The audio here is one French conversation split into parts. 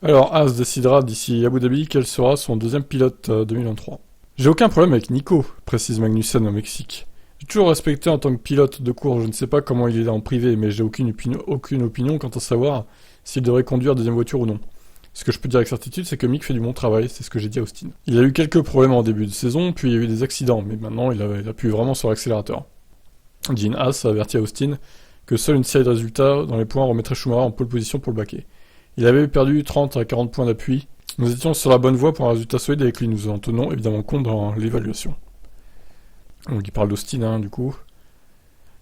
Alors, As décidera d'ici Abu Dhabi quel sera son deuxième pilote 2023. J'ai aucun problème avec Nico, précise Magnussen au Mexique. J'ai toujours respecté en tant que pilote de course, je ne sais pas comment il est là en privé, mais j'ai aucune opinion quant à savoir s'il devrait conduire deuxième voiture ou non. Ce que je peux dire avec certitude, c'est que Mick fait du bon travail, c'est ce que j'ai dit à Austin. Il a eu quelques problèmes en début de saison, puis il y a eu des accidents, mais maintenant il appuie vraiment sur l'accélérateur. Gene Haas a averti à Austin que seule une série de résultats dans les points remettrait Schumacher en pole position pour le baquer. Il avait perdu 30 à 40 points d'appui. Nous étions sur la bonne voie pour un résultat solide avec lui, nous en tenons évidemment compte dans l'évaluation. Donc il parle d'Austin, du coup.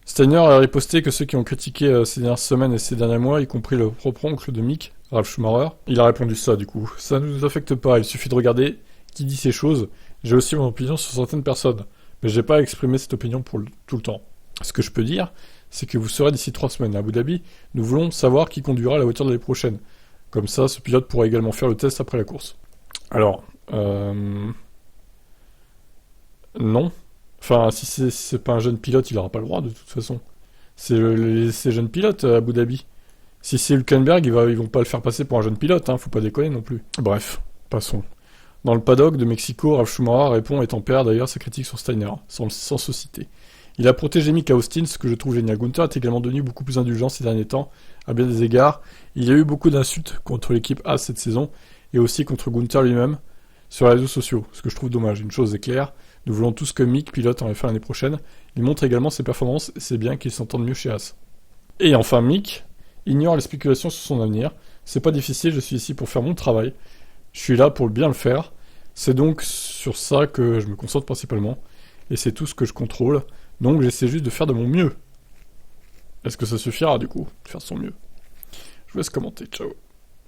Steiner a riposté que ceux qui ont critiqué ces dernières semaines et ces derniers mois, y compris le propre oncle de Mick, Ralf Schumacher, il a répondu ça du coup. Ça ne nous affecte pas, il suffit de regarder qui dit ces choses. J'ai aussi mon opinion sur certaines personnes, mais j'ai pas exprimé cette opinion pour tout le temps. Ce que je peux dire, c'est que vous serez d'ici 3 semaines à Abu Dhabi, nous voulons savoir qui conduira la voiture de l'année prochaine. Comme ça, ce pilote pourra également faire le test après la course. Alors, non. Enfin, si c'est pas un jeune pilote, il aura pas le droit de toute façon. Ces jeunes pilotes à Abu Dhabi. Si c'est Hülkenberg, ils vont pas le faire passer pour un jeune pilote, faut pas déconner non plus. Bref, passons. Dans le paddock de Mexico, Ralf Schumacher répond et tempère d'ailleurs sa critique sur Steiner, sans se citer. Il a protégé Mick à Austin, ce que je trouve génial. Gunther est également devenu beaucoup plus indulgent ces derniers temps, à bien des égards. Il y a eu beaucoup d'insultes contre l'équipe A cette saison, et aussi contre Gunther lui-même, sur les réseaux sociaux, ce que je trouve dommage. Une chose est claire, nous voulons tous que Mick pilote en F1 l'année prochaine. Il montre également ses performances, et c'est bien qu'il s'entende mieux chez Haas. Et enfin Mick ignore les spéculations sur son avenir. C'est pas difficile, je suis ici pour faire mon travail. Je suis là pour bien le faire. C'est donc sur ça que je me concentre principalement. Et c'est tout ce que je contrôle. Donc j'essaie juste de faire de mon mieux. Est-ce que ça suffira du coup, de faire de son mieux? Je vous laisse commenter, ciao.